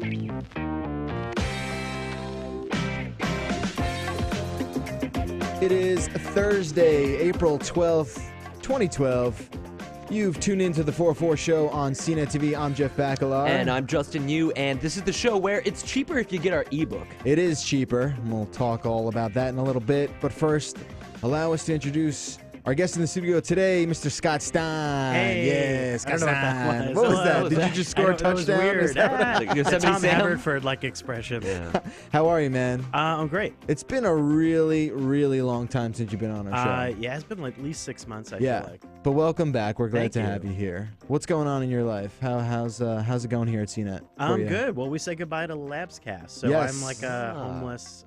It is Thursday, April 12th, 2012. You've tuned into the 404 show on CNET TV. I'm Jeff Bacalar. And I'm Justin Yu, and this is the show where it's cheaper if you get our ebook. It is cheaper, and we'll talk all about that in a little bit. But first, allow us to introduce our guest in the studio today, Mr. Scott Stein. Hey, yeah, Scott Stein. What was that? Did you just score a touchdown? That was weird. Is that Like Tom Sam? Haverford-like expression. Yeah. How are you, man? I'm great. It's been a really, really long time since you've been on our show. Yeah, it's been like at least 6 months, I feel like. But welcome back. We're glad Thank to you. have you here. What's going on in your life? How's it going here at CNET? I'm good. Well, we say goodbye to Labscast, so Yes. I'm like a homeless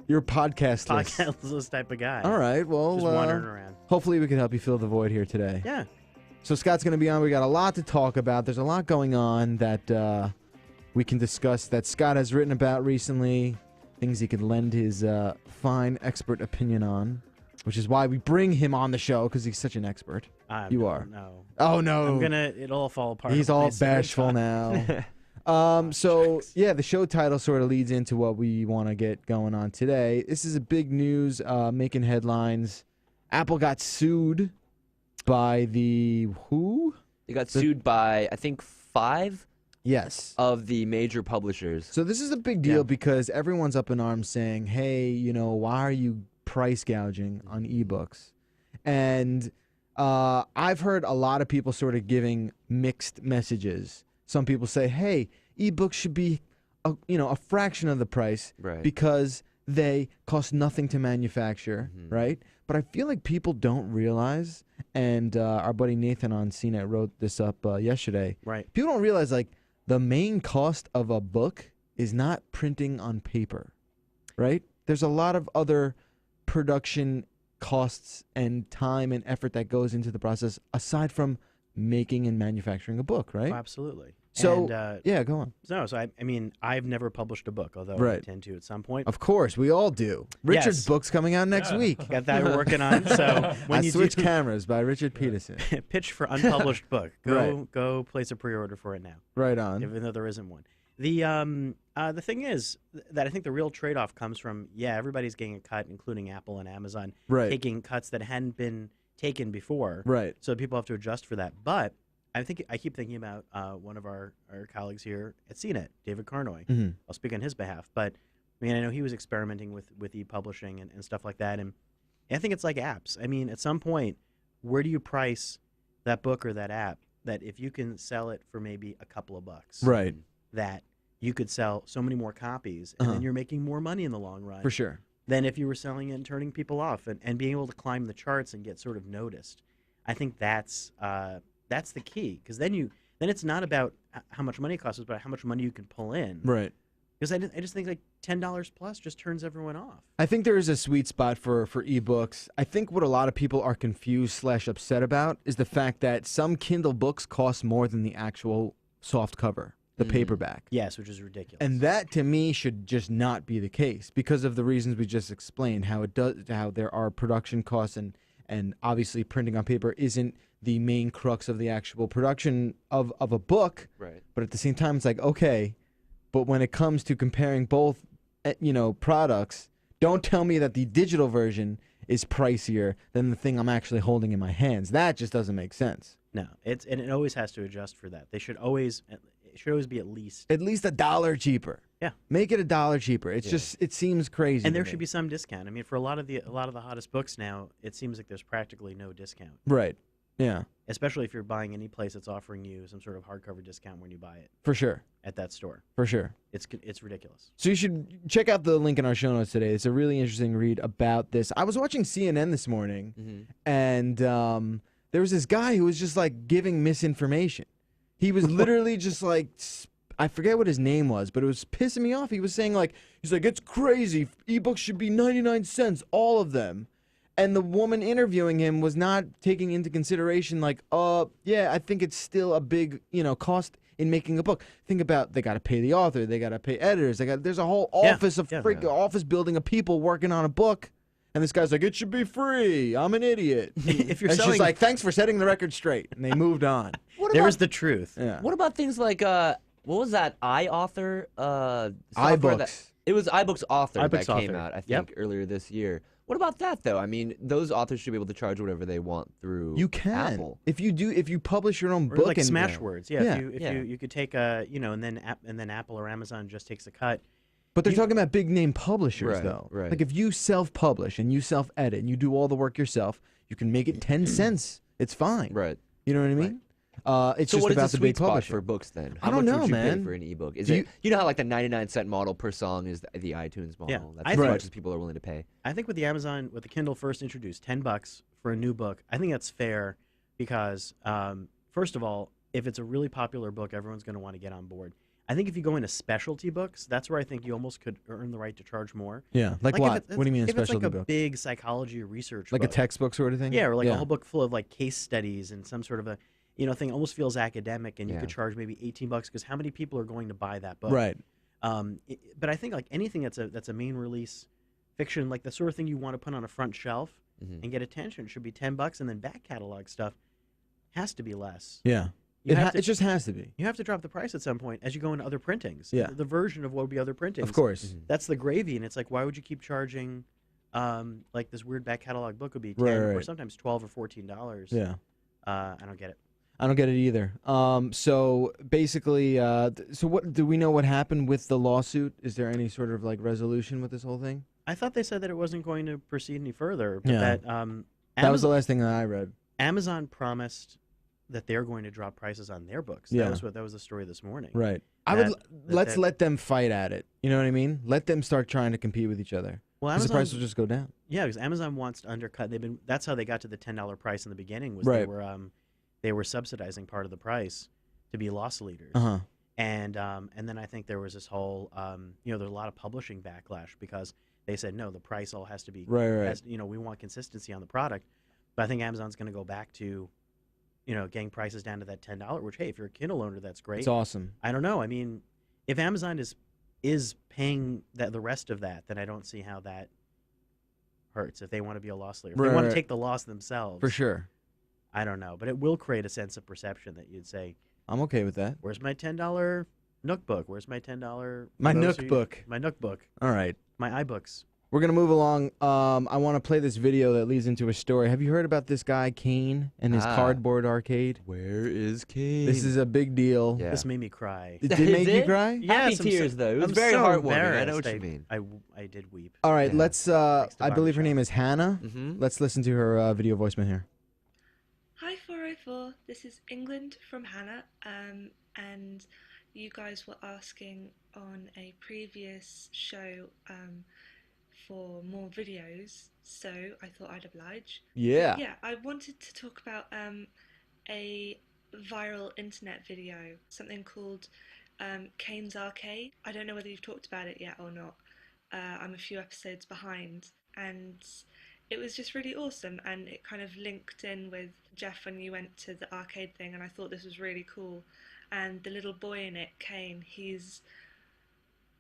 You're podcastless. podcastless type of guy. All right. Well, Just wandering around. hopefully we can help you fill the void here today. Yeah. So Scott's going to be on. We got a lot to talk about. There's a lot going on that we can discuss that Scott has written about recently, things he could lend his fine expert opinion on, which is why we bring him on the show, because he's such an expert. You are. No. Oh, no. It'll all fall apart. He's when I all say goodbye. bashful now. So, yeah, the show title sort of leads into what we want to get going on today. This is a big news making headlines. Apple got sued by the who? They got sued by, I think, 5 Yes. of the major publishers. So this is a big deal Yeah. because everyone's up in arms saying, hey, why are you price gouging on ebooks? And I've heard a lot of people sort of giving mixed messages. Some people say, hey, ebooks should be a fraction of the price Right. because they cost nothing to manufacture, right? But I feel like people don't realize, and our buddy Nathan on CNET wrote this up yesterday. Right. People don't realize, like, the main cost of a book is not printing on paper, right? There's a lot of other production costs and time and effort that goes into the process aside from making and manufacturing a book, right? Oh, absolutely. So, And, yeah, go on. So I mean, I've never published a book, although I Right. intend to at some point. Of course, we all do. Richard's Yes. book's coming out next week. Got that we're working on. So when I you Switch do Cameras by Richard Peterson. pitch for unpublished book, Right. go place a pre-order for it now, Right on. even though there isn't one. The thing is that I think the real trade-off comes from, everybody's getting a cut, including Apple and Amazon, Right. taking cuts that hadn't been taken before. Right. So people have to adjust for that. But I keep thinking about one of our colleagues here at CNET, David Carnoy. Mhm. I'll speak on his behalf, but I mean, I know he was experimenting with e-publishing and stuff like that, and I think it's like apps. I mean, at some point, where do you price that book or that app that if you can sell it for maybe a couple of bucks, Right. that you could sell so many more copies, and then you're making more money in the long run For sure. than if you were selling it and turning people off and being able to climb the charts and get sort of noticed. I think that's the key, because then it's not about how much money it costs, but how much money you can pull in. Right. Because I just think like $10 plus just turns everyone off. I think there is a sweet spot for ebooks. I think what a lot of people are confused / upset about is the fact that some Kindle books cost more than the actual soft cover, the paperback. Yes, which is ridiculous. And that, to me, should just not be the case because of the reasons we just explained, how there are production costs and obviously printing on paper isn't the main crux of the actual production of a book. Right. But at the same time, it's like, okay, but when it comes to comparing both, products, don't tell me that the digital version is pricier than the thing I'm actually holding in my hands. That just doesn't make sense. No, it always has to adjust for that. It should always be at least $1 cheaper. Yeah. Make it $1 cheaper. It's just, it seems crazy. And to there me. should be some discount. I mean, for a lot of the hottest books now, it seems like there's practically no discount. Right. Yeah. Especially if you're buying any place that's offering you some sort of hardcover discount when you buy it For sure. at that store. For sure. It's ridiculous. So you should check out the link in our show notes today. It's a really interesting read about this. I was watching CNN this morning, and there was this guy who was just like giving misinformation. He was literally just like, I forget what his name was, but it was pissing me off. He was saying he's like, it's crazy. Ebooks should be 99 cents, all of them. And the woman interviewing him was not taking into consideration yeah, I think it's still a big, cost in making a book. Think about, they got to pay the author, they got to pay editors, there's a whole office office building of people working on a book. And this guy's like, it should be free. I'm an idiot. If you're and selling, she's like, thanks for setting the record straight. And they moved on. there's the truth. Yeah. What about things like what was that iAuthor software iBooks. It was iBooks Author iBooks that came Author. out, I Yep. think, earlier this year. What about that though? I mean, those authors should be able to charge whatever they want through You can Apple. if you publish your own Or book like and Smashwords. Yeah. Yeah. If Yeah. you could take a and then Apple or Amazon just takes a cut. But they're talking about big name publishers, Right, though. right. Like if you self-publish and you self-edit and you do all the work yourself, you can make it 10 cents. It's fine. Right. You know what I mean? It's So just what is about the the sweet big spot publisher. for books then? I How don't much know, would you man. pay for an ebook? Is Do it you know how like the 99-cent model per song is the iTunes model? Yeah, That's I as think- much as people are willing to pay. I think with the Amazon, with the Kindle first introduced, $10 for a new book. I think that's fair because, first of all, if it's a really popular book, everyone's going to want to get on board. I think if you go into specialty books, that's where I think you almost could earn the right to charge more. Yeah, like if what? it's- What do you mean a if it's specialty like a book? big psychology research Like book. a textbook sort of thing? Yeah, or like a whole book full of like case studies and some sort of a thing almost feels academic, and you Yeah. could charge maybe $18 because how many people are going to buy that book? Right. But I think like anything that's a main release fiction, like the sort of thing you want to put on a front shelf Mhm. and get attention, should be $10, and then back catalog stuff has to be less. Yeah. You have It just has to be. You have to drop the price at some point as you go into other printings. Yeah. The version of what would be other printings. Of course. Mhm. That's the gravy, and it's like, why would you keep charging, like this weird back catalog book would be 10 Right, or right. sometimes $12 or $14. Yeah. I don't get it. I don't get it either. So basically, so what do we know what happened with the lawsuit? Is there any sort of like resolution with this whole thing? I thought they said that it wasn't going to proceed any further. But Yeah. that That was the last thing that I read. Amazon promised that they're going to drop prices on their books. Yeah. That was the story this morning. Right. That- Let's that- let them fight at it. You know what I mean? Let them start trying to compete with each other. Well, Because the price Amazon, will just go down. yeah, because Amazon wants to undercut. That's how they got to the $10 price in the beginning. Was Right. they were subsidizing part of the price to be loss leaders. Uh-huh. And then I think there was this whole there's a lot of publishing backlash because they said no, the price all has to be Right. we want consistency on the product. But I think Amazon's going to go back to getting prices down to that $10, which, hey, if you're a Kindle owner, that's great. It's awesome. I don't know. I mean, if Amazon is paying the rest of that, then I don't see how that hurts if they want to be a loss leader. If they want Right. to take the loss themselves. For sure. I don't know. But it will create a sense of perception that you'd say, I'm okay with that. where's my $10 Nook book? Where's my $10 My for those Nook who use- book. My Nook book. All right. My iBooks. We're going to move along. I want to play this video that leads into a story. Have you heard about this guy, Caine, and his cardboard arcade? Where is Caine? This is a big deal. Yeah. This made me cry. It did make you cry? Happy Yes, I'm tears so- though. It was I'm very so heartwarming. I know embarrassed. what you mean. I did weep. All right, Yeah. let's, Thanks to I believe her Bonnie name is Hannah. Mm-hmm. Let's listen to her video voicemail here. Hi 404, this is England from Hannah, and you guys were asking on a previous show for more videos, so I thought I'd oblige. Yeah. Yeah, I wanted to talk about a viral internet video, something called Caines Arcade. I don't know whether you've talked about it yet or not. I'm a few episodes behind, and it was just really awesome, and it kind of linked in with Jeff when you went to the arcade thing, and I thought this was really cool. And the little boy in it, Caine,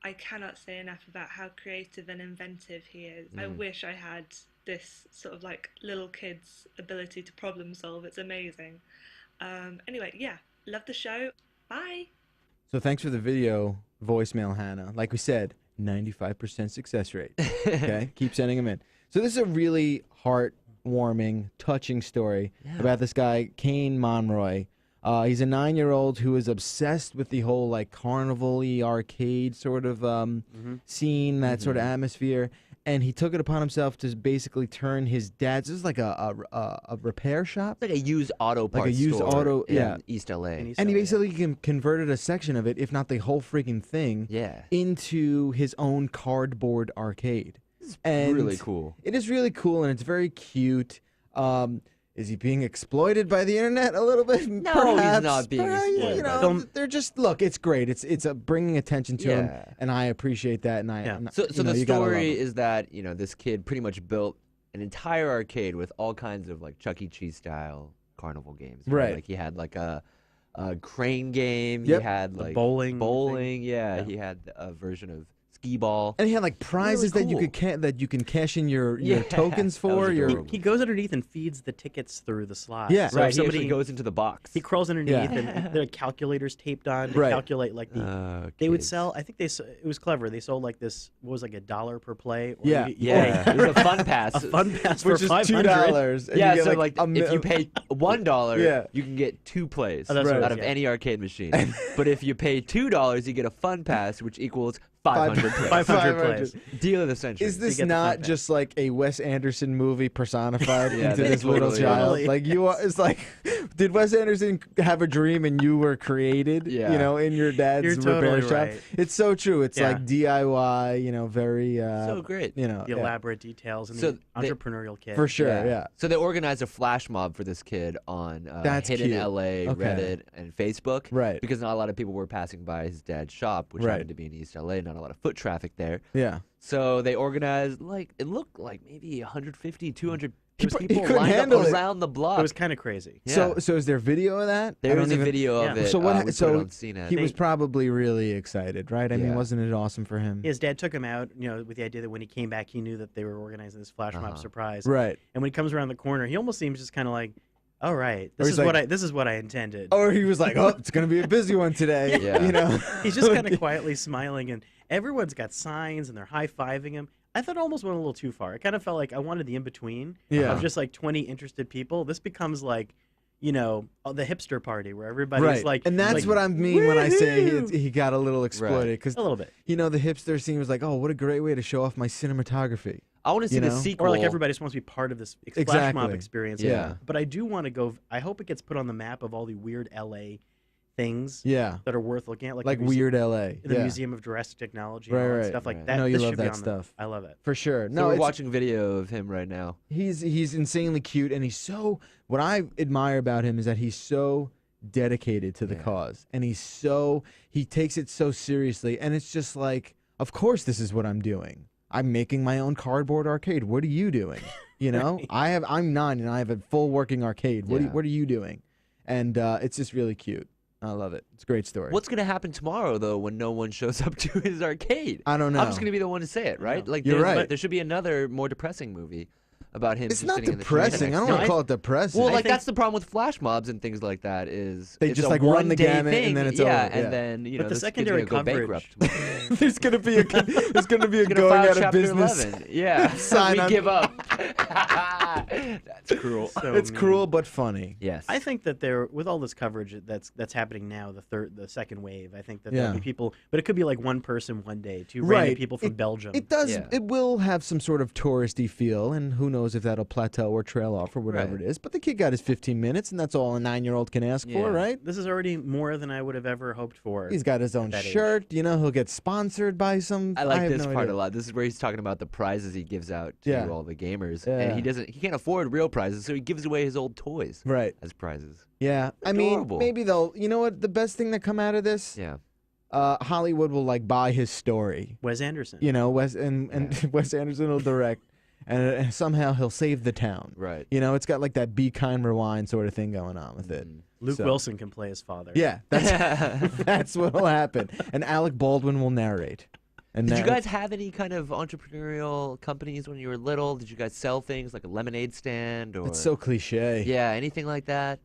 I cannot say enough about how creative and inventive he is. I wish I had this sort of like little kid's ability to problem solve. It's amazing. Anyway, yeah, love the show. Bye. So thanks for the video voicemail, Hannah. Like we said, 95% success rate. Okay? Keep sending them in. So this is a really heartwarming, touching story about this guy, Caine Monroy. He's a 9-year-old who is obsessed with the whole like carnival-y arcade sort of scene, that sort of atmosphere. And he took it upon himself to basically turn his dad's. This is like a repair shop. It's like a used auto parts Like a used store auto- in yeah. East LA. In East And he LA, basically converted a section of it, if not the whole freaking thing, Yeah. into his own cardboard arcade. And Really cool. It is really cool, and it's very cute. Is he being exploited by the internet a little bit? No, Perhaps. he's not being Perhaps, exploited You by know, Film- they're just look. It's great. It's bringing attention to him, Yeah. and I appreciate that. And I Yeah. and, So you know, the you gotta love story him. is that this kid pretty much built an entire arcade with all kinds of like Chuck E. Cheese style carnival games. Right. Like he had like a crane game. Yep. He had The like bowling Bowling. thing. Yeah. Yeah. He had a version of skee ball. And he had like prizes Really that you can cash in your Yeah, tokens that was for. Your adorable. He goes underneath and feeds the tickets through the slot. Yeah. So Right, if he actually somebody goes into the box. he crawls underneath, Yeah. and there are calculators taped on to Right. calculate like the. Oh, They would kids. sell. I think it was clever. They sold like this. What was like $1 per play? Or Yeah. you Yeah, pay it was a fun pass. a fun pass which for is $500. $2. Yeah, you get so like, if you pay $1, Yeah. you can get 2 plays Oh, that's what it out is, of yeah. any arcade machine. But if you pay $2, you get a fun pass, which equals 500 plays. 500 plays. Deal of the century. Is this get the fun not pass. just like a Wes Anderson movie personified Yeah, into that this little totally child? is. Like you are, it's like, did Wes Anderson have a dream and you were created? Yeah. You know, in your dad's You're repair totally shop. right. It's so true. It's Yeah. like DIY. You know, very. so great. You know, The yeah. elaborate details and So the they- entrepreneurial kid. for sure. Yeah. So they organized a flash mob for this kid on That's Hidden cute. LA, Okay. Reddit, and Facebook. Right. Because not a lot of people were passing by his dad's shop, which Right. happened to be in East LA. Not a lot of foot traffic there. Yeah. So they organized, like, it looked like maybe 150, 200 He people couldn't lined handle up it. around the block. It was kind of crazy. Yeah. So is there video of that? I There don't is a even- video of Yeah. it. So what? we put it So on CNET. he was probably really excited, right? I mean, Yeah. wasn't it awesome for him? His dad took him out, with the idea that when he came back, he knew that they were organizing this flash mob Uh-huh. surprise. Right. And when he comes around the corner, he almost seems just kind of like, "All right, Or this he's is like- this is what I intended." Or he was like, "Oh, it's gonna be a busy one today." Yeah. You know. He's just kind of quietly smiling, and everyone's got signs and they're high fiving him. I thought it almost went a little too far. It kind of felt like I wanted the in between Yeah. of just like 20 interested people. This becomes like, the hipster party where everybody's Right. like, and that's like, what I mean when I say "Woohoo!" he got a little exploited because a little bit, the hipster scene was like, oh, what a great way to show off my cinematography. I want to see you the know? sequel. or like everybody just wants to be part of this flash mob Exactly. experience. Yeah. But I do want to go. I hope it gets put on the map of all the weird LA things Yeah, that are worth looking at, like, like the muse- weird LA. the yeah, Museum of Jurassic Technology, Right, and all that right, stuff like right. that. I know you This love should be that on the- stuff. I love it. for sure. So No, we're it's- watching video of him right now. he's insanely cute, and he's so. What I admire about him is that he's so dedicated to the Yeah. cause, and he takes it so seriously, and it's just like, of course, this is what I'm doing. I'm making my own cardboard arcade. What are you doing? You know, Right. I'm 9 and I have a full working arcade. Yeah. What are you doing? And it's just really cute. I love it. It's a great story. What's going to happen tomorrow, though, when no one shows up to his arcade? I don't know. I'm just going to be the one to say it, right? Like, You're there's- right. There should be another more depressing movie about him. It's just not sitting depressing. In the I don't train want to next call it depressing. Well, I like think- that's the problem with flash mobs and things like that is They it's just, a like, run the one-day gamut and thing, then it's yeah, over, yeah. and then But the this kid's secondary gonna go coverage- bankrupt. there's gonna be a Gonna going file out of Chapter business. 11. Yeah, Sign we on- give up. That's cruel. So It's mean. cruel but funny. Yes, I think that with all this coverage that's happening now, the second wave. I think that Yeah. there'll be people, but it could be like one person one day, two Right. random people from Belgium. It does. Yeah. It will have some sort of touristy feel, and who knows if that'll plateau or trail off or whatever Right. it is. But the kid got his 15 minutes, and that's all a 9-year-old can ask Yeah. for, right? This is already more than I would have ever hoped for. He's got his own that age. shirt. You know, he'll get sponsored by some. I like have this no part idea. a lot. This is where he's talking about the prizes he gives out to Yeah. all the gamers, Yeah. and he can't afford real prizes, so he gives away his old toys Right. as prizes. Yeah. I mean, Adorable. maybe they'll. You know what? The best thing that come out of this, Yeah, Hollywood will like buy his story. Wes Anderson. You know, Wes and Wes Anderson will direct, and somehow he'll save the town. right. You know, it's got like that Be Kind Rewind sort of thing going on with it. Mhm. Luke So- Wilson can play his father. Yeah, that's that's what'll happen. And Alec Baldwin will narrate. And Did you that- guys have any kind of entrepreneurial companies when you were little? Did you guys sell things like a lemonade stand or? It's so cliche. Yeah, anything like that?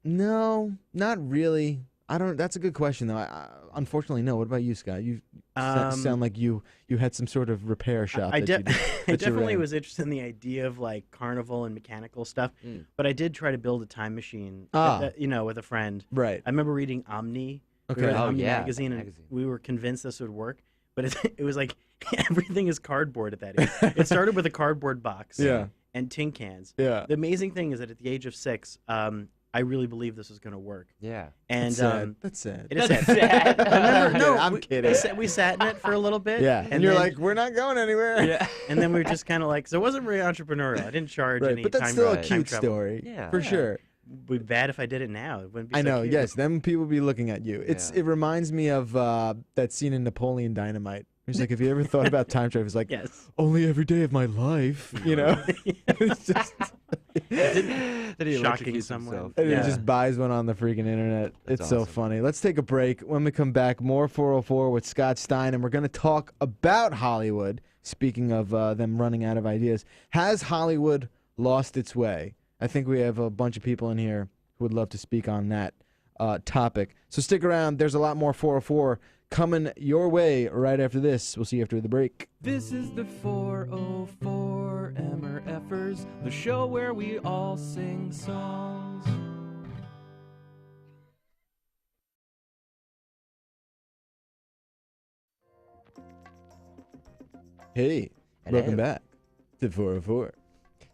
No, not really. I don't. That's a good question though. Unfortunately, no. What about you, Scott? You sound like you had some sort of repair shop. I, that de- you, I that you definitely ran. was interested in the idea of like carnival and mechanical stuff, Mm. but I did try to build a time machine, Ah. with a friend. Right. I remember reading Omni. Okay. We read Oh, Omni yeah, magazine, that and magazine. we were convinced this would work, but it was like everything is cardboard at that age. It started with a cardboard box Yeah. and tin cans. Yeah. The amazing thing is that at the age of 6, I really believed this was going to work. Yeah. And That's sad. That's sad. it is That's sad. sad. I remember, no, I'm kidding. We sat in it for a little bit. Yeah. And you're then- like, we're not going anywhere. Yeah. and then we were just kind of like, so it wasn't very entrepreneurial. I didn't charge Right. any But that's time still a time cute travel. story. Yeah. For Yeah. sure. Would be bad if I did it now. It wouldn't be I so know. cute. Yes. Then people be looking at you. Yeah. It reminds me of that scene in Napoleon Dynamite. He's like, have you ever thought about time travel? It's like, Yes. only every day of my life. You know. It's just. Then he Shocking electrocutes someone. himself. And Yeah. he just buys one on the freaking internet. That's It's so awesome. funny. Let's take a break. When we come back, more 404 with Scott Stein, and we're going to talk about Hollywood. Speaking of them running out of ideas, has Hollywood lost its way? I think we have a bunch of people in here who would love to speak on that topic. So stick around. There's a lot more 404 coming your way right after this. We'll see you after the break. This is the 404 MRFers, the show where we all sing songs. Hey, And welcome hey. back to 404.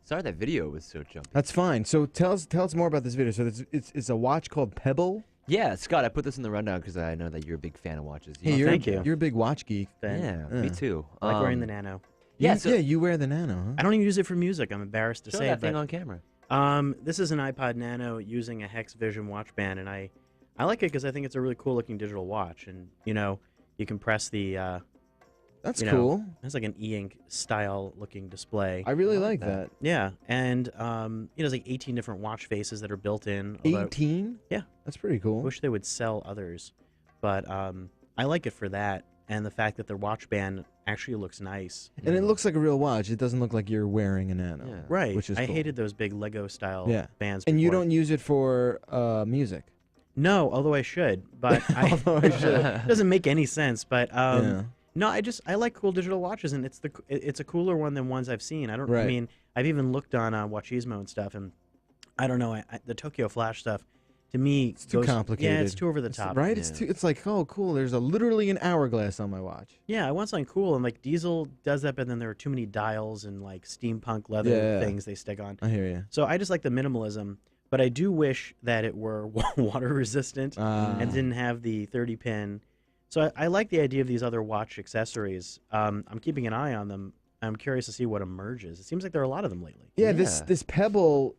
Sorry that video was so jumpy. That's fine. So tell us more about this video. So it's a watch called Pebble. Yeah, Scott, I put this in the rundown because I know that you're a big fan of watches. Hey, you're, thank you. You're a big watch geek. Ben. Yeah, me too. I like wearing the Nano. Yeah, You wear the Nano, huh? I don't even use it for music. I'm embarrassed to show say that it, thing but on camera. this is an iPod Nano using a Hex Vision watch band, and I like it because I think it's a really cool looking digital watch, and you can press the That's you know, cool. it's like an e-ink style looking display. I really like like that. Yeah, and there's like 18 different watch faces that are built in. although 18? Yeah. That's pretty cool. I wish they would sell others, but I like it for that, and the fact that the watch band actually looks nice. And it looks like a real watch. It doesn't look like you're wearing a Nano. Yeah. Right. Which is I cool. hated those big Lego style Yeah. bands. And you before. don't use it for music. No, although I should, but Although I should. it doesn't make any sense. But Yeah. no, I like cool digital watches, and it's a cooler one than ones I've seen. I Right. mean, I've even looked on Watchismo and stuff, and I don't know, the Tokyo Flash stuff. To me, It's too complicated. Yeah, it's too over the top. Right? It's Yeah. too. It's like, oh, cool. There's literally an hourglass on my watch. Yeah, I want something cool, and like Diesel does that, but then there are too many dials and like steampunk leather Yeah. things they stick on. I hear you. So I just like the minimalism, but I do wish that it were water resistant and didn't have the 30 pin. So I like the idea of these other watch accessories. I'm keeping an eye on them. I'm curious to see what emerges. It seems like there are a lot of them lately. Yeah, this Yeah. this Pebble,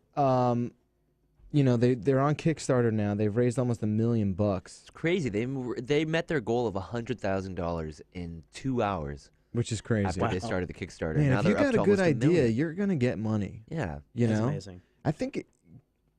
they're on Kickstarter now. They've raised almost $1 million. It's crazy. They met their goal of $100,000 in 2 hours Which is crazy. after they started the Kickstarter. Man, now if they're you up got to a good almost $1 idea, million. you're gonna get money. Yeah. You That's know, amazing. I think.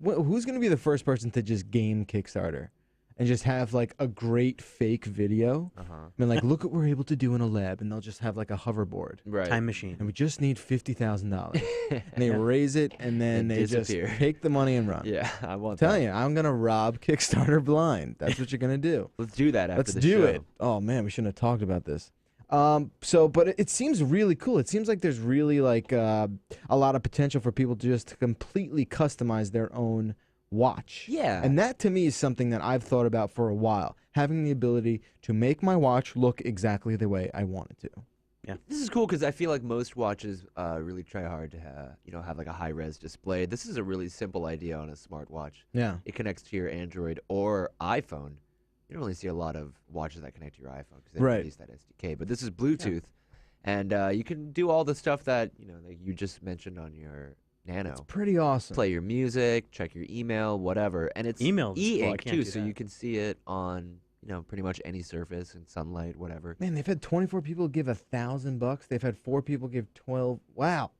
Who's gonna be the first person to just game Kickstarter, and just have like a great fake video? Uh-huh. I mean, like, look what we're able to do in a lab, and they'll just have like a hoverboard, Right. Time machine. and we just need $50,000, and they raise it, and then They they just disappear. take the money and run. Yeah, I want Tell that. you, I'm gonna rob Kickstarter blind. That's what you're gonna do. Let's do that after Let's the do show. it. Oh man, we shouldn't have talked about this. But it seems really cool. It seems like there's really like a lot of potential for people to just completely customize their own watch. Yeah. And that to me is something that I've thought about for a while. Having the ability to make my watch look exactly the way I want it to. This is cool because I feel like most watches really try hard to have like a high res display. This is a really simple idea on a smartwatch. Yeah. It connects to your Android or iPhone. You don't really see a lot of watches that connect to your iPhone because they don't Right. release that SDK. But this is Bluetooth, and you can do all the stuff that like you just mentioned on your Nano. It's pretty awesome. Play your music, check your email, whatever, and it's Email display, I e-ink can't too, do so that. you can see it on pretty much any surface in sunlight, whatever. Man, they've had 24 people give $1,000. They've had 4 people give 12. Wow.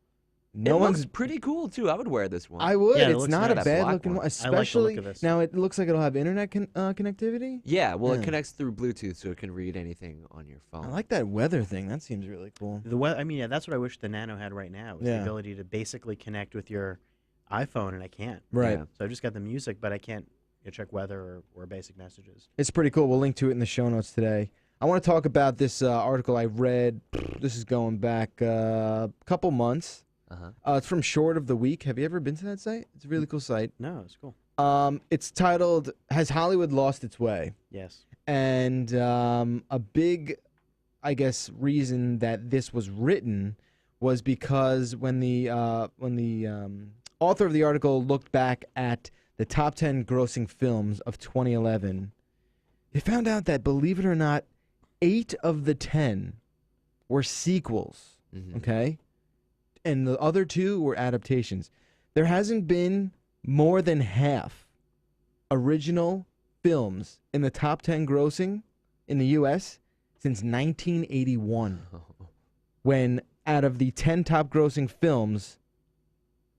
No it one's looks pretty cool too. I would wear this one. I would. Yeah, it It's looks not a nice. bad Black looking one. one, I like the especially look of this. now. It looks like it'll have internet connectivity. Yeah, well, Yeah. it connects through Bluetooth, so it can read anything on your phone. I like that weather thing. That seems really cool. I mean, yeah, that's what I wish the Nano had right now. Is Yeah. the ability to basically connect with your iPhone, and I can't. Right. Yeah. So I've just got the music, but I can't check weather or basic messages. It's pretty cool. We'll link to it in the show notes today. I want to talk about this article I read. This is going back a couple months. Uh-huh. It's from Short of the Week. Have you ever been to that site? It's a really cool site. No, it's cool. It's titled "Has Hollywood Lost Its Way?" Yes. And a big, I guess, reason that this was written was because when the author of the article looked back at the top 10 grossing films of 2011, they found out that, believe it or not, 8 of the 10 were sequels. Mhm. Okay, and the other 2 were adaptations. There hasn't been more than half original films in the top 10 grossing in the U.S. since 1981, when out of the 10 top grossing films,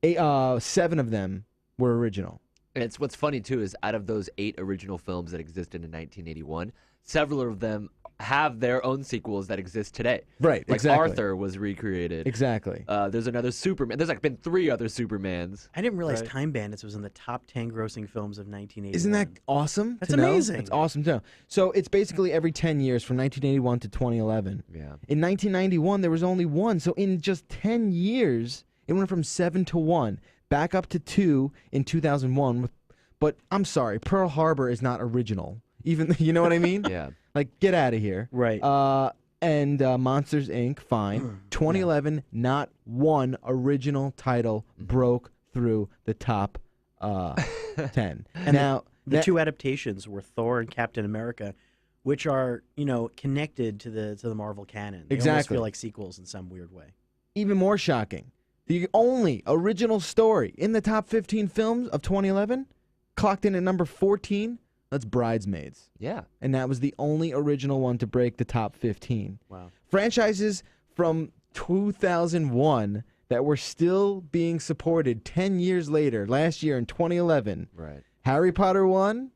7 of them were original. And it's what's funny too is out of those 8 original films that existed in 1981, several of them have their own sequels that exist today. Right, Like exactly. Arthur was recreated. Exactly. There's another Superman. There's like been 3 other Supermans. I didn't realize Right. Time Bandits was in the top 10 grossing films of 1981. Isn't that awesome? That's to know? amazing. It's awesome to know. So it's basically every 10 years from 1981 to 2011. Yeah. In 1991, there was only 1. So in just 10 years, it went from 7 to 1, back up to 2 in 2001. But I'm sorry, Pearl Harbor is not original. Even, you know what I mean? Yeah. Like, get out of here. Right. And Monsters, Inc., fine. 2011, not one original title broke through the top 10. And now, the 2 adaptations were Thor and Captain America, which are, connected to the Marvel canon. They almost Exactly. feel like sequels in some weird way. even more shocking, the only original story in the top 15 films of 2011 clocked in at number 14. That's Bridesmaids. Yeah. And that was the only original one to break the top 15. Wow. Franchises from 2001 that were still being supported 10 years later, last year in 2011. Right. Harry Potter 1,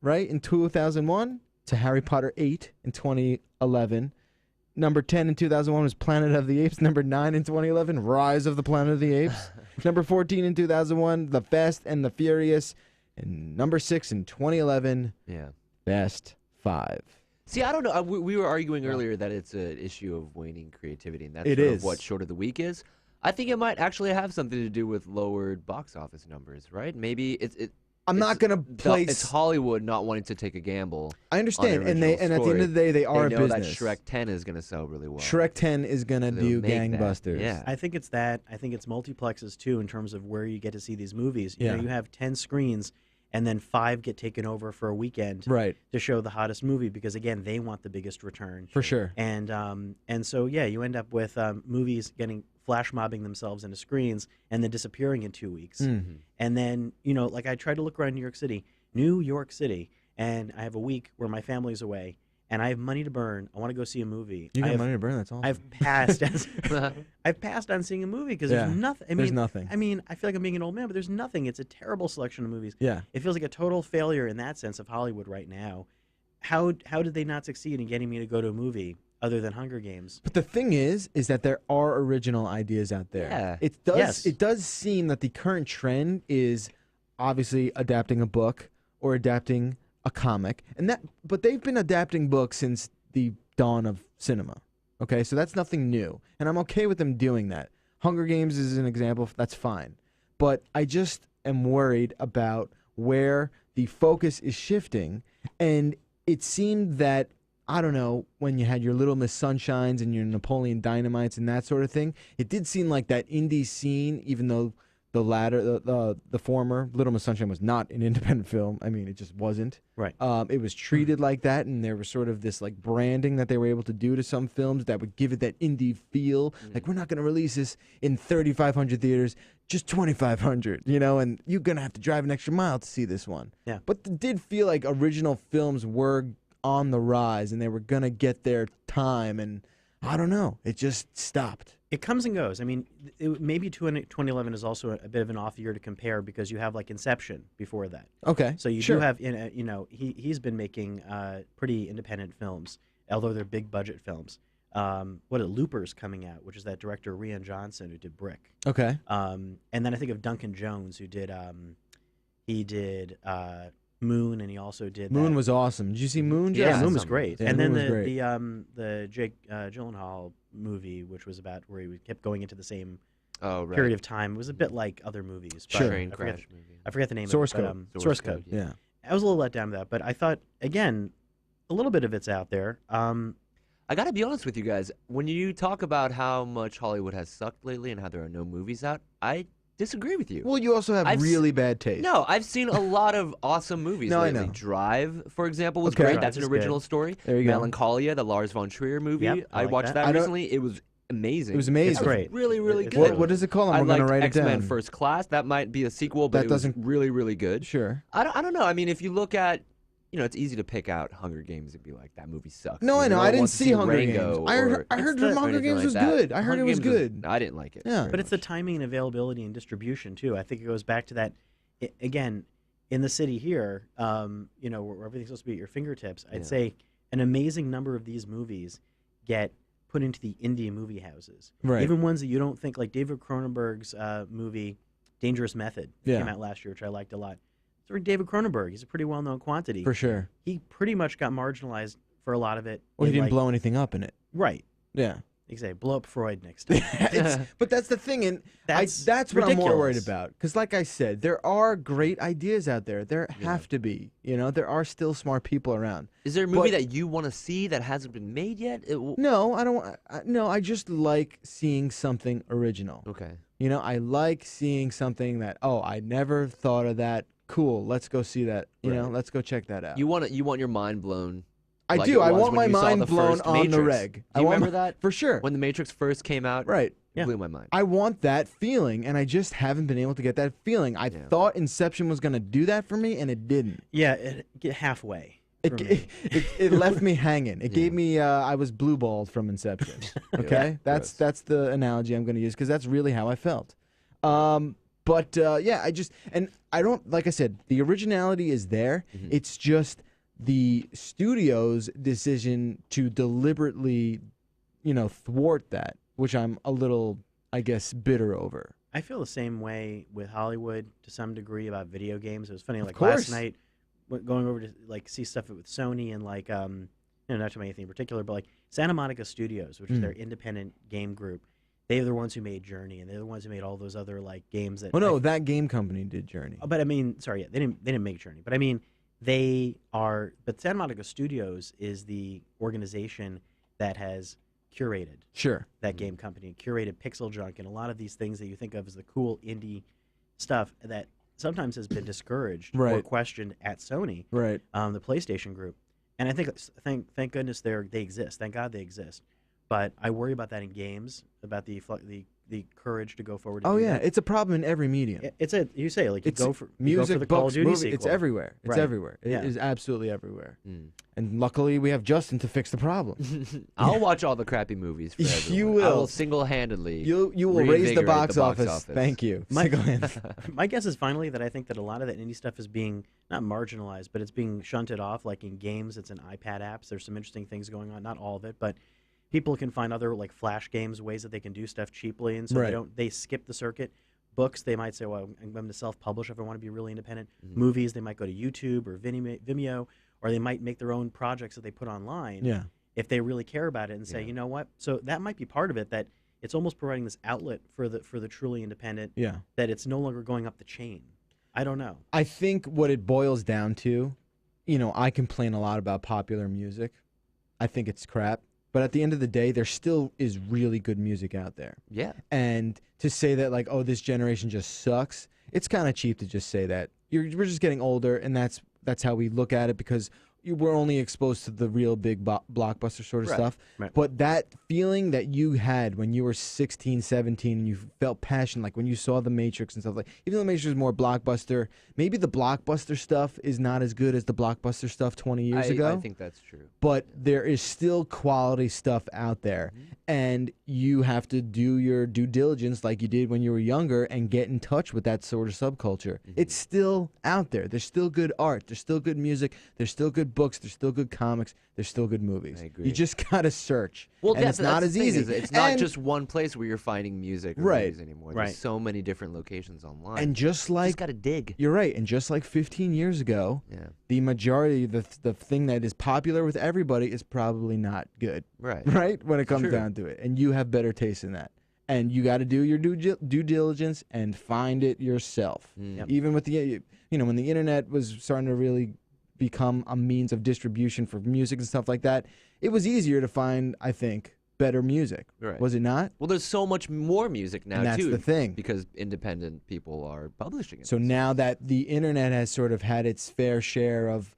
right, in 2001 to Harry Potter 8 in 2011. Number 10 in 2001 was Planet of the Apes. Number 9 in 2011, Rise of the Planet of the Apes. Number 14 in 2001, The Fast and the Furious. And number 6 in 2011, Yeah. Best 5. See, I don't know. We were arguing earlier that it's an issue of waning creativity, and that's It sort is. of what Short of the Week is. I think it might actually have something to do with lowered box office numbers, right? Maybe I'm not going to place... It's Hollywood not wanting to take a gamble. I understand, on and at the end of the day, they are they a know business. that Shrek 10 is going to sell really well. Shrek 10 is going to They'll do make that. gangbusters. Yeah. I think it's that. I think it's multiplexes too in terms of where you get to see these movies. You Yeah. know, you have 10 screens and then 5 get taken over for a weekend Right, to show the hottest movie because again, they want the biggest return. for sure. And so yeah, you end up with movies getting flash mobbing themselves into screens and then disappearing in 2 weeks. Mhm. And then, like I tried to look around New York City, and I have a week where my family's away and I have money to burn. I want to go see a movie. You I got have, money to burn, that's awesome. I've passed I've passed on seeing a movie because Yeah. there's nothing. There's nothing. I mean, I feel like I'm being an old man, but there's nothing. It's a terrible selection of movies. Yeah. It feels like a total failure in that sense of Hollywood right now. How did they not succeed in getting me to go to a movie other than Hunger Games? But the thing is that there are original ideas out there. Yeah. It does seem that the current trend is obviously adapting a book or adapting a comic, but they've been adapting books since the dawn of cinema. Okay, so that's nothing new, and I'm okay with them doing that. Hunger Games is an example. That's fine, but I just am worried about where the focus is shifting, and it seemed that, I don't know, when you had your Little Miss Sunshines and your Napoleon Dynamites and that sort of thing, it did seem like that indie scene, even though the latter, the former, Little Miss Sunshine was not an independent film. I mean, it just wasn't. Right. It was treated like that, and there was sort of this like branding that they were able to do to some films that would give it that indie feel. Like, we're not going to release this in 3,500 theaters, just 2,500, and you're going to have to drive an extra mile to see this one. Yeah. But it did feel like original films were on the rise, and they were going to get their time, and I don't know. It just stopped. It comes and goes. I mean, maybe 2011 is also a bit of an off year to compare because you have like Inception before that. Okay. So you sure. do have, he's been making pretty independent films, although they're big budget films. Looper's coming out, which is that director Rian Johnson who did Brick. Okay. And then I think of Duncan Jones who did Moon, and he also did Moon that. was awesome. Did you see Moon? Yeah, Jess? Moon was great. Yeah, and Moon then was great. the Jake Gyllenhaal movie, which was about where he kept going into the same Oh, right. period of time. It was a bit like other movies. But Sure. Train I forget, crash movie. I forget the name Source of it. Code. But, Source Code. Yeah. I was a little let down by that, but I thought, again, a little bit of it's out there. I got to be honest with you guys. When you talk about how much Hollywood has sucked lately and how there are no movies out, I disagree with you. Well, you also have really bad taste. No, I've seen a lot of awesome movies No, I lately. know. Drive, for example, was Okay. great. Drive That's an is original good. story. There you go. Melancholia, the Lars von Trier movie. Yep, I I like watched that. I that don't- recently. It was amazing. It was amazing. It's great. Really, really It's good. good. What does it call? I I'm going to liked write it X-Men down. First Class. That might be a sequel, but That it was doesn't- really, really good. Sure. I don't know. I mean, if you look at, it's easy to pick out Hunger Games and be like, that movie sucks. No, I know. No I one didn't wants to see Hunger Rango Games. I heard It's from the- Hunger anything Games like was that. good. I heard Hunger it was Games good. I didn't like it. Yeah. very But it's the much. timing and availability and distribution too. I think it goes back to that. Again, in the city here, where everything's supposed to be at your fingertips, I'd Yeah. say an amazing number of these movies get put into the indie movie houses. Right. Even ones that you don't think, like David Cronenberg's movie Dangerous Method, that Yeah. came out last year, which I liked a lot. It's from David Cronenberg. He's a pretty well-known quantity. For sure. He pretty much got marginalized for a lot of it. Well, he in, didn't like- blow anything up in it. Right. Yeah. Exactly. Blow up Freud next time. But that's the thing, and That's that's what I'm more worried ridiculous. about. Because, like I said, there are great ideas out there. There have to be. There are still smart people around. Is there a movie But- that you want to see that hasn't been made yet? No, I don't. No, I just like seeing something original. Okay. I like seeing something that I never thought of that. Cool, let's go see that. Right. Let's go check that out. You want your mind blown. I like do. it I was want when my you saw mind the blown first on the Matrix. reg. Do I you want remember that? for sure. When The Matrix first came out? Right. It Yeah. blew my mind. I want that feeling, and I just haven't been able to get that feeling. I Yeah. thought Inception was going to do that for me, and it didn't. Yeah, it get halfway. for me. It left me hanging. It gave me. I was blue balled from Inception. Okay, Gross. that's the analogy I'm going to use because that's really how I felt. I don't like I said the originality is there. Mm-hmm. It's just the studio's decision to deliberately, thwart that, which I'm a little, I guess, bitter over. I feel the same way with Hollywood to some degree about video games. It was funny, like course. last night, going over to like see stuff with Sony and like not to mention anything in particular, but like Santa Monica Studios, which is their independent game group. They're the ones who made Journey, and they're the ones who made all those other like games that. Well, no, that game company did Journey. But I mean, sorry, yeah, they didn't make Journey, but I mean, they are. But Santa Monica Studios is the organization that has curated Sure. that game company, curated Pixel Junk, and a lot of these things that you think of as the cool indie stuff that sometimes has been discouraged or Right. questioned at Sony, Right. the PlayStation Group. And I think thank goodness they exist. Thank God they exist. But I worry about that in games, about the courage to go forward. And Oh do yeah, that. it's a problem in every medium. You say like you It's go for music, the Call books, of Duty movie, sequel. it's everywhere. It's Right. everywhere. It Yeah. is absolutely everywhere. Mm. And luckily, we have Justin to fix the problem. I'll watch all the crappy movies for You everyone. I will. will single-handedly. You will raise the reinvigorate box office. Thank you. My- Single-handed. My guess is finally that I think that a lot of that indie stuff is being not marginalized, but it's being shunted off. Like in games, it's in iPad apps. There's some interesting things going on. Not all of it, but people can find other like flash games, ways that they can do stuff cheaply, and so Right. they skip the circuit. Books, they might say, well, I'm going to self-publish if I want to be really independent. Movies, they might go to YouTube or Vimeo, or they might make their own projects that they put online. Yeah. If they really care about it and say, Yeah. you know what, so that might be part of it, that it's almost providing this outlet for the truly independent. Yeah. That it's no longer going up the chain. I don't know. I think what it boils down to, I complain a lot about popular music. I think it's crap. But at the end of the day, there still is really good music out there. Yeah. And to say that, like, oh, this generation just sucks, it's kind of cheap to just say that. We're just getting older, and that's how we look at it because we're only exposed to the real big blockbuster sort of Right, stuff. right. But that feeling that you had when you were 16, 17, and you felt passion, like when you saw The Matrix and stuff, like, even though The Matrix is more blockbuster, maybe the blockbuster stuff is not as good as the blockbuster stuff 20 years ago. I think that's true. But there is still quality stuff out there, and you have to do your due diligence like you did when you were younger and get in touch with that sort of subculture. It's still out there. There's still good art. There's still good music. There's still good books. There's still good comics. There's still good movies. I agree. You just gotta search. Well, and it's not that's as the thing, easy. is It's not And- just one place where you're finding music or Right. movies anymore. Right. There's so many different locations online. And just like just gotta dig. you're right, and just like 15 years ago, Yeah. the majority, the thing that is popular with everybody is probably not good. Right. Right? When it comes True. down to it. And you have better taste in that. And you got to do your due diligence and find it yourself. Yep. Even with the, when the internet was starting to really become a means of distribution for music and stuff like that, it was easier to find, I think, better music. Right. Was it not? Well, there's so much more music now And that's too. the thing. Because independent people are publishing it. So now that the internet has sort of had its fair share of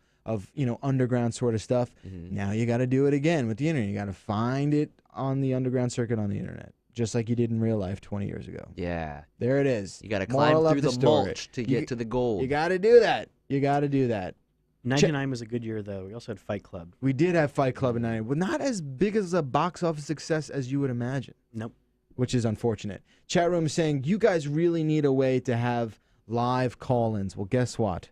underground sort of stuff, now you got to do it again with the internet. You got to find it on the underground circuit on the internet, just like you did in real life 20 years ago. Yeah. There it is. You got to Moral climb of through the story. mulch to You- get to the gold. You got to do that. You got to do that. '99 was a good year, though. We also had Fight Club. We did have Fight Club in '99. Well, not as big as a box office success as you would imagine. Nope. Which is unfortunate. Chat room is saying, you guys really need a way to have live call-ins. Well, guess what?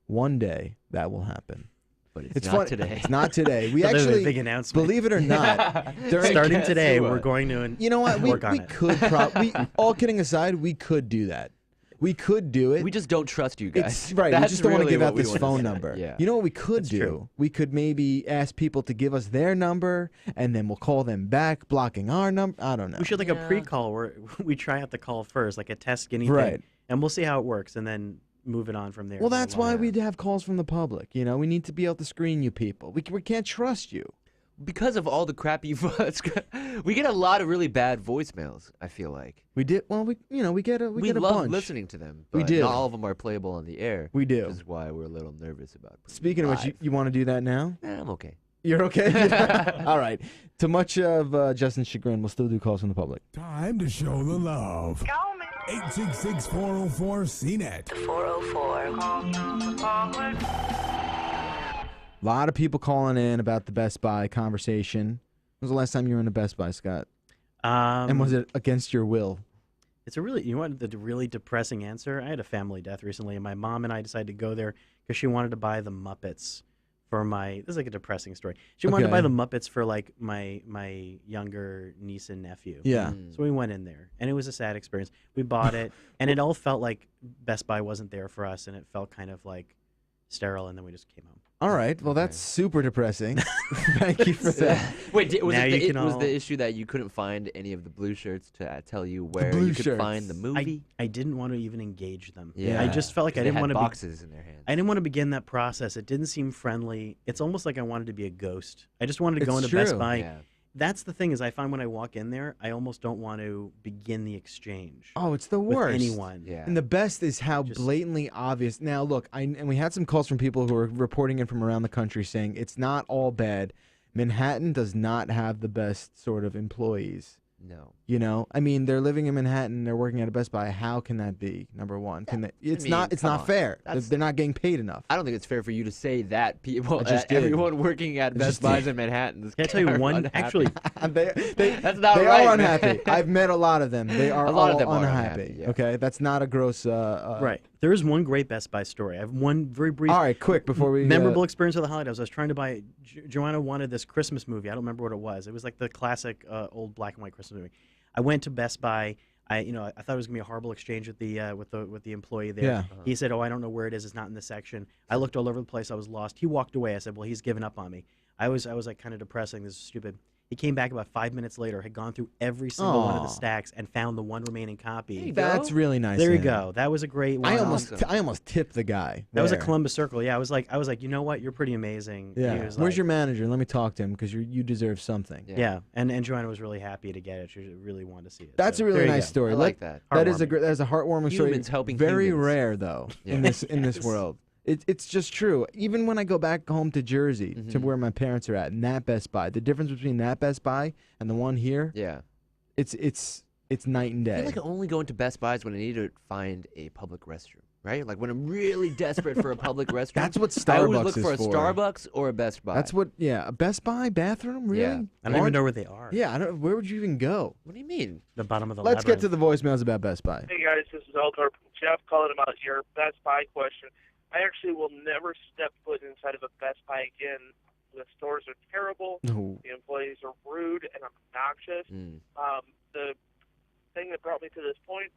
One day that will happen. But it's not not today. It's not today. We So there's a actually, big announcement. believe it or not, Starting Guess today, what? we're going to you know what? work on We it. could probably, all kidding aside, we could do that. We could do it. We just don't trust you guys. It's right. We That's just don't want to really give what out we this wanna phone say. number. Yeah. You know what we could That's do? true. We could maybe ask people to give us their number, and then we'll call them back, blocking our number. I don't know. We should like a Yeah. pre-call where we try out the call first, like a test guinea Right. thing, and we'll see how it works, and then move it on from there. Well, that's why Yeah. we'd have calls from the public. You know, we need to be able to screen you people. We can't trust you. Because of all the crap you've we get a lot of really bad voicemails, I feel like. We did. Well, we get a We get a love bunch. listening to them, We but do. not all of them are playable on the air. We do. Which is why we're a little nervous about putting Speaking of which, live. you want to do that now? I'm okay. You're okay. All right. To much of Justin's chagrin, we'll still do calls from the public. Time to show the love. Call me. 866-404-CNET. 404. A lot of people calling in about the Best Buy conversation. When was the last time you were in a Best Buy, Scott? And was it against your will? It's a really, you want the really depressing answer? I had a family death recently, and my mom and I decided to go there because she wanted to buy the Muppets for my. This is like a depressing story. She wanted to buy Okay. the Muppets for like my younger niece and nephew. Yeah. So we went in there, and it was a sad experience. We bought it, and it all felt like Best Buy wasn't there for us, and it felt kind of like sterile, and then we just came home. All right. Well, that's super depressing. Thank you for that. Wait, was, Now it you the, can was all- the issue that you couldn't find any of the blue shirts to tell you where blue you could shirts. find the movie? I didn't want to even engage them. Yeah. I just felt like 'Cause I they didn't had want to boxes in their hands. I didn't want to begin that process. It didn't seem friendly. It's almost like I wanted to be a ghost. I just wanted to go It's into Best true. Buy. Yeah. That's the thing is I find when I walk in there, I almost don't want to begin the exchange Oh, it's the with worst. anyone. Yeah. And the best is how Just- blatantly obvious. Now, look, and we had some calls from people who were reporting in from around the country saying it's not all bad. Manhattan does not have the best sort of employees. No. You know, I mean, they're living in Manhattan. They're working at a Best Buy. How can that be? Number one, can they, it's mean, not. It's come not on. fair. That's- They're not getting paid enough. I don't think it's fair for you to say that people, I just did. everyone working at I Best just Buys did. in Manhattan is Can I tell you are one? unhappy. Actually, That's not they right, are man. unhappy. I've met a lot of them. They are A lot of all them are unhappy. unhappy, yeah. Okay, that's not a gross. right. There is one great Best Buy story. I have one very brief, All right, quick before we memorable experience of the holidays. I was trying to buy. Joanna wanted this Christmas movie. I don't remember what it was. It was like the classic old black and white Christmas movie. I went to Best Buy. I thought it was gonna be a horrible exchange with the employee there. Yeah. He said, "Oh, I don't know where it is. It's not in this section." I looked all over the place. I was lost. He walked away. I said, "Well, he's given up on me." I was like kind of depressing. This is stupid. He came back about 5 minutes later. Had gone through every single one of the Aw. stacks and found the one remaining copy. Hey, That's really nice. There of you him. go. That was a great one. I Awesome. almost tipped the guy. That was a there. Columbus Circle. Yeah, I was like, you know what? You're pretty amazing. He Yeah. was Where's like- your manager? Let me talk to him because you deserve something. Yeah, and Joanna was really happy to get it. She really wanted to see it. That's So a really there you nice go. story. I like that. That is a Heartwarming. that is a heartwarming Humans story. helping Very humans. rare though Yeah. in this Yes. world. It's just true. Even when I go back home to Jersey to Mhm. where my parents are at, and that Best Buy, the difference between that Best Buy and the one here, Yeah. it's night and I day. feel like I only go into Best Buys when I need to find a public restroom, right? Like when I'm really desperate for a public restroom. That's what I always Starbucks look for a is for. Starbucks or a Best Buy. That's what. Yeah, a Best Buy bathroom. Really? Yeah. I don't even know where they are. Yeah, I don't. Where would you even go? What do you mean? The bottom of the Let's get to labyrinth. the voicemails about Best Buy. Hey guys, this is Eldar from Jeff calling about your Best Buy question. I actually will never step foot inside of a Best Buy again. The stores are terrible. No. The employees are rude and obnoxious. Mm. The thing that brought me to this point,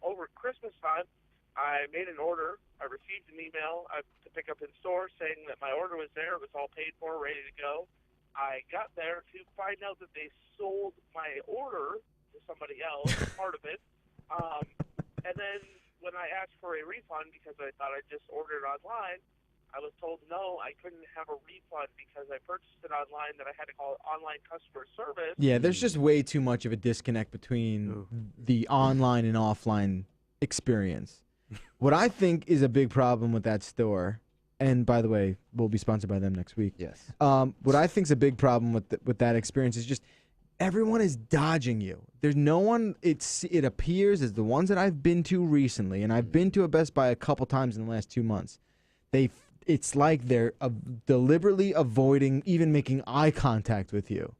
over Christmas time, I made an order. I received an email to pick up in store saying that my order was there. It was all paid for, ready to go. I got there to find out that they sold my order to somebody else, part of it. And then when I asked for a refund because I thought I just ordered online, I was told no, I couldn't have a refund because I purchased it online, that I had to call online customer service. Yeah, there's just way too much of a disconnect between Ooh. the online and offline experience. What I think is a big problem with that store, and by the way, we'll be sponsored by them next week. Yes. What I think is a big problem with that experience is just everyone is dodging you. There's no one. It appears as the ones that I've been to recently, and I've been to a Best Buy a couple times in the last 2 months. it's like they're deliberately avoiding even making eye contact with you.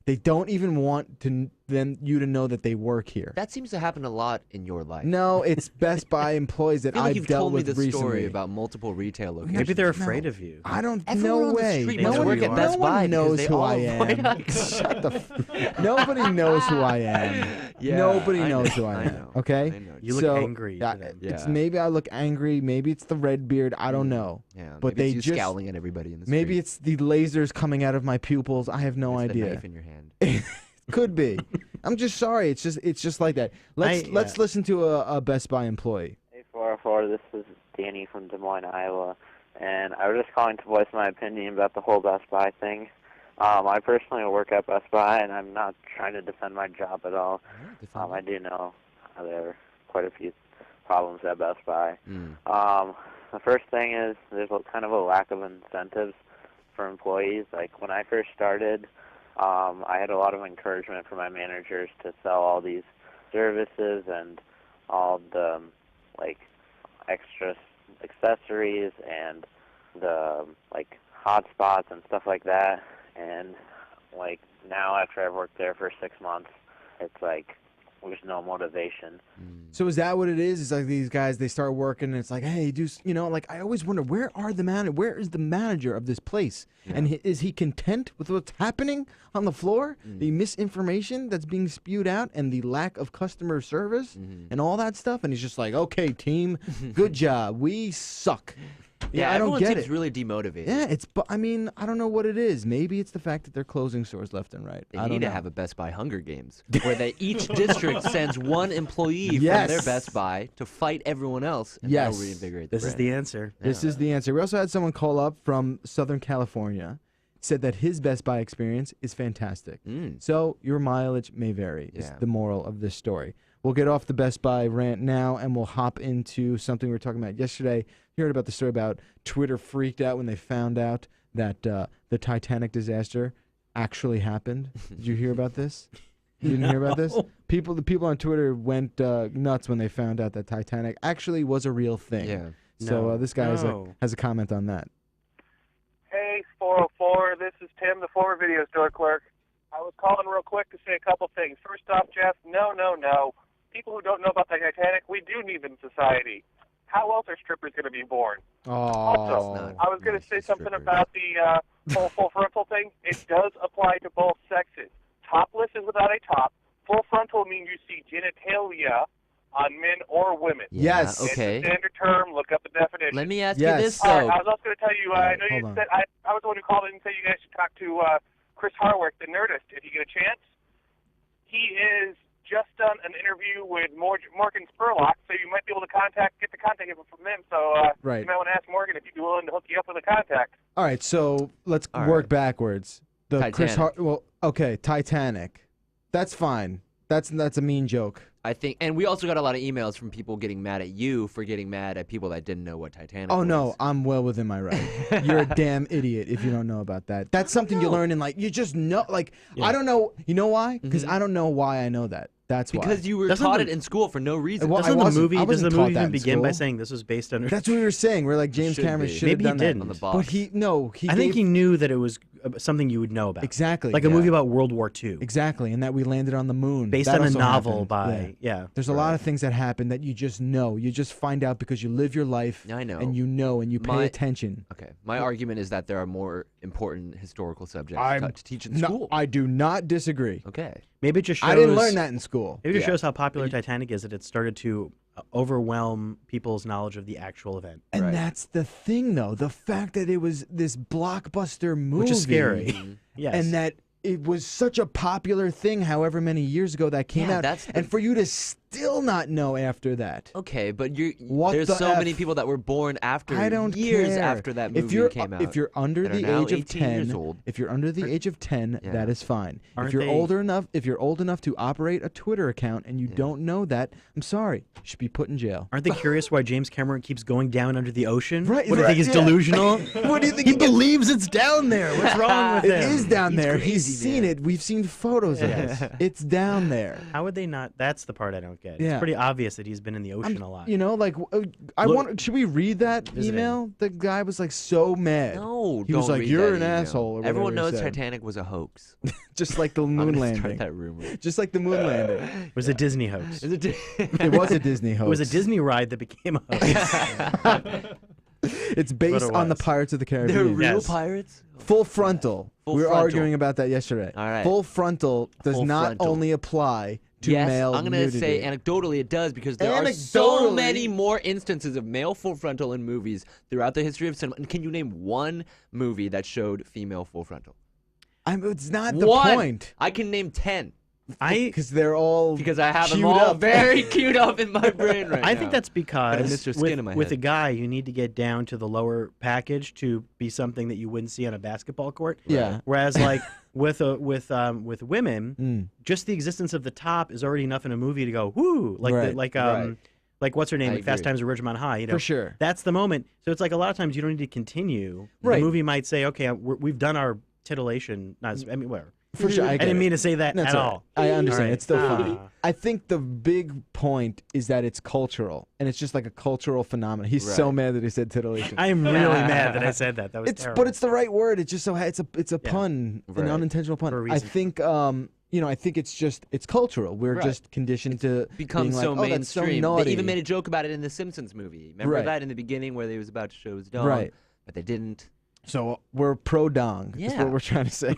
They don't even want you to know that they work here. That seems to happen a lot in your life. No, it's Best Buy employees that I feel like I've you've dealt told me with this recently. story about multiple retail locations. Maybe they're afraid of you. I don't. Everyone No on the way. street must no work one, at no Best one Buy because knows they who all I avoid am. us. Shut the. Nobody knows who I am. Yeah, Nobody I knows know, who I am. know. Okay. I know. You look So, angry to them. It's Yeah. maybe I look angry. Maybe it's the red beard. I don't know. Yeah, But maybe they it's you just scowling at everybody in the maybe street. it's the lasers coming out of my pupils. I have no It's the idea. knife in your hand. Could be. I'm just sorry. It's just like that. Let's listen to a Best Buy employee. Hey, 404, this is Danny from Des Moines, Iowa, and I was just calling to voice my opinion about the whole Best Buy thing. I personally work at Best Buy, and I'm not trying to defend my job at all. I do know there are quite a few problems at Best Buy. The first thing is there's kind of a lack of incentives for employees. Like when I first started, I had a lot of encouragement from my managers to sell all these services and all the extra accessories and the hotspots and stuff like that. And now after I've worked there for 6 months, it's there's no motivation. So is that what it is? It's like these guys, they start working and it's like, hey, I always wonder, where is the manager of this place? Yeah. And is he content with what's happening on the floor? The misinformation that's being spewed out and the lack of customer service and all that stuff? And he's just like, okay, team, good job. We suck. Yeah, I don't everyone get seems it. really demotivated. Yeah, I don't know what it is. Maybe it's the fact that they're closing stores left and right. They I don't need to know. have a Best Buy Hunger Games where each district sends one employee from Yes. their Best Buy to fight everyone else, and Yes. that'll reinvigorate This the is brand. the answer. This is the answer. We also had someone call up from Southern California, said that his Best Buy experience is fantastic. So your mileage may vary, is Yeah. the moral of this story. We'll get off the Best Buy rant now, and we'll hop into something we were talking about yesterday. You heard about the story about Twitter freaked out when they found out that the Titanic disaster actually happened. Did you hear about this? You didn't hear about this? The people on Twitter went nuts when they found out that Titanic actually was a real thing. Yeah. So No. this guy No. has a comment on that. Hey, 404, this is Tim, the former video store clerk. I was calling real quick to say a couple things. First off, Jeff, no. People who don't know about the Titanic, we do need them in society. How else are strippers going to be born? Also, not I was going to nice say to something strippers. about the full frontal thing. It does apply to both sexes. Topless is without a top. Full frontal means you see genitalia on men or women. Yeah, Yes. okay. It's a standard term. Look up the definition. Let me ask Yes. you this, All right, though. I was also going to tell you, I know hold you on. said, I was the one who called in and said you guys should talk to Chris Harworth, the Nerdist, if you get a chance. He is just done an interview with Morgan Spurlock, so you might be able to get the contact info from them. So Right. you might want to ask Morgan if he'd be willing to hook you up with a contact. All right, so let's All work right. backwards. Titanic. Titanic. That's fine. That's a mean joke. I think, and we also got a lot of emails from people getting mad at you for getting mad at people that didn't know what Titanic was. Oh no, I'm well within my right. You're a damn idiot if you don't know about that. That's something you learn in you just know. I don't know. You know why? Because I don't know why I know that. That's why. Because you were Doesn't taught the- it in school for no reason. Well, I Doesn't the wasn't- movie I wasn't taught that even in begin by school. saying this was based on? That's what we were saying. We're like James Should Cameron be. should Maybe have he done didn't. on the that. box. But he I think he gave- knew that it was something you would know about. exactly Like a Yeah. movie about World War II, exactly, and that we landed on the moon based That on a also novel happened. by There's a lot of things that happen that you just know. You just find out because you live your life. I know. And you know, and you pay My- attention. Okay. My argument is that there are more important historical subjects I'm to teach in No, school. I do not disagree. Okay. Maybe it just shows. I didn't learn that in school. Maybe it just Yeah. shows how popular Titanic is that it started to overwhelm people's knowledge of the actual event, And Right. that's the thing, though. The fact that it was this blockbuster movie. which is scary. Yes. And that it was such a popular thing however many years ago that came Yeah, out. that's the- And for you to still not know after that. Okay, but What there's the so many F? people that were born after I don't years care. after that movie if you're, came out. If you're under that are the now age of 18 years 10, old. if you're under the age of 10, Yeah. that is fine. Aren't if you're they- if you're old enough to operate a Twitter account and you don't know that, I'm sorry, you should be put in jail. Aren't they curious why James Cameron keeps going down under the ocean? Right, What do you think he's yeah. delusional? What do you think He believes it's down there. What's wrong with It him? is down He's there. crazy, He's seen man. it. We've seen photos of it. It's down there. How would they not? That's the part I don't don't get. Yeah. It's pretty obvious that he's been in the ocean a lot. You know, like should we read that Visiting. email? The guy was like so mad. No, He was don't like, read "You're that an email." asshole," or Everyone whatever he knows said. Titanic was a hoax. Just like the I'm moon gonna start landing. that rumor. Just like the moon landing. It was a Disney hoax. Is it? It was a Disney hoax. It was a Disney ride that became a hoax. It's based on the was. Pirates of the They're Caribbean. real Yes. pirates. Full frontal. Full we were frontal. arguing about that yesterday. All right. Full frontal does Full not frontal. only apply to Yes, male I'm gonna nudity. say anecdotally it does because there are so Anecdotally? many more instances of male full frontal in movies throughout the history of cinema. And can you name one movie that showed female full frontal? It's not the One. point. I can name 10 Because they're all because I have them queued all up. very queued up in my brain right now. I think that's because Mr. Skin in my with head. a guy, you need to get down to the lower package to be something that you wouldn't see on a basketball court. Yeah. Whereas like with women, just the existence of the top is already enough in a movie to go woo, like Right. like what's her name? I Like Fast agree. Times at Ridgemont High. You know, For sure. That's the moment. So it's like a lot of times you don't need to continue. Right. The movie might say, okay, we've done our titillation. I mean, whatever. For sure. I didn't mean to say that That's at all right. all. I understand. All right. It's still funny. Ah. I think the big point is that it's cultural, and it's just like a cultural phenomenon. He's so Right. mad that he said titillation. I am really mad that I said that. That was terrible. But it's the right word. It just so it's a Yeah. pun, an Right. unintentional pun. For a I reason. think I think it's cultural. We're Right. just conditioned to become being like, so oh, mainstream. that's so naughty. They even made a joke about it in the Simpsons movie. Remember Right. that in the beginning where they was about to show his dong, Right. but they didn't. So we're pro dong. That's Yeah. what we're trying to say.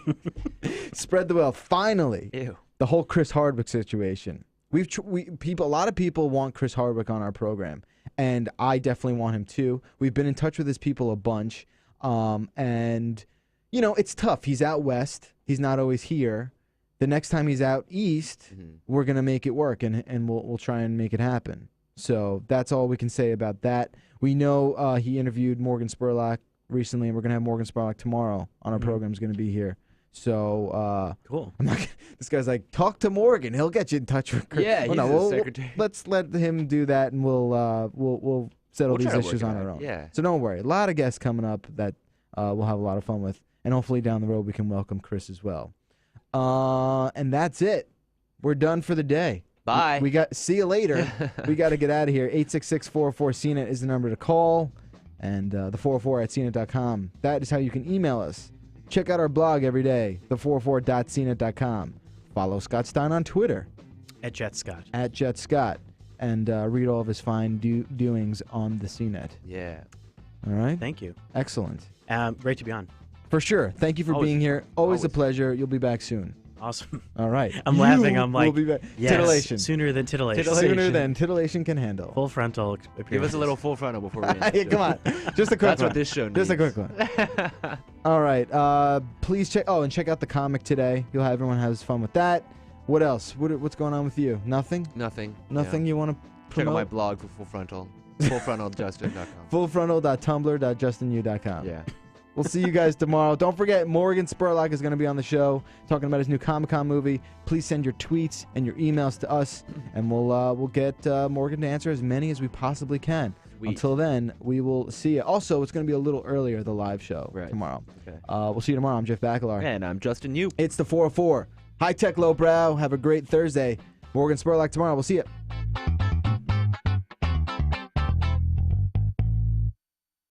Spread the wealth. Finally, Ew. the whole Chris Hardwick situation. A lot of people want Chris Hardwick on our program, and I definitely want him too. We've been in touch with his people a bunch, and it's tough. He's out west. He's not always here. The next time he's out east, we're gonna make it work, and we'll try and make it happen. So that's all we can say about that. We know he interviewed Morgan Spurlock recently, and we're gonna have Morgan Spurlock tomorrow on our program. Is gonna be here. So cool. I'm not. This guy's like, talk to Morgan. He'll get you in touch with Chris. Yeah, Well, he's the secretary. Let's let him do that, and we'll settle We'll these try to work issues it on out. our own. Yeah. So don't worry. A lot of guests coming up that we'll have a lot of fun with, and hopefully down the road we can welcome Chris as well. And that's it. We're done for the day. Bye. We got. See you later. We got to get out of here. 866-404-CNET is the number to call, and the 404 at CNET.com. That is how you can email us. Check out our blog every day, the404.cnet.com. Follow Scott Stein on Twitter At Jet Scott. at JetScott, and read all of his fine doings on the CNET. Yeah. All right. Thank you. Excellent. Great to be on. For sure. Thank you for Always being a here. Always a Always. pleasure. You'll be back soon. Awesome. All right. I'm laughing. I'm like, we'll be back. yes, Titillation. sooner than titillation. Sooner than titillation can handle. Full frontal Give us appearances. a little full frontal before we end Yeah, the show. come on. Just a quick That's one. what this show needs. Just a quick one. All right. Please check. Oh, and check out the comic today. Everyone has fun with that. What else? What's going on with you? Nothing. Nothing. Nothing you want to Check out my promote? blog for Full Frontal. FullFrontalJustin.com. Fullfrontal.tumblr.justinyu.com. Yeah. We'll see you guys tomorrow. Don't forget, Morgan Spurlock is going to be on the show talking about his new Comic-Con movie. Please send your tweets and your emails to us, and we'll get Morgan to answer as many as we possibly can. Sweet. Until then, we will see you. Also, it's going to be a little earlier, the live show tomorrow. Okay. We'll see you tomorrow. I'm Jeff Bakalar. And I'm Justin Yu. It's the 404. High Tech Lowbrow. Have a great Thursday. Morgan Spurlock tomorrow. We'll see you.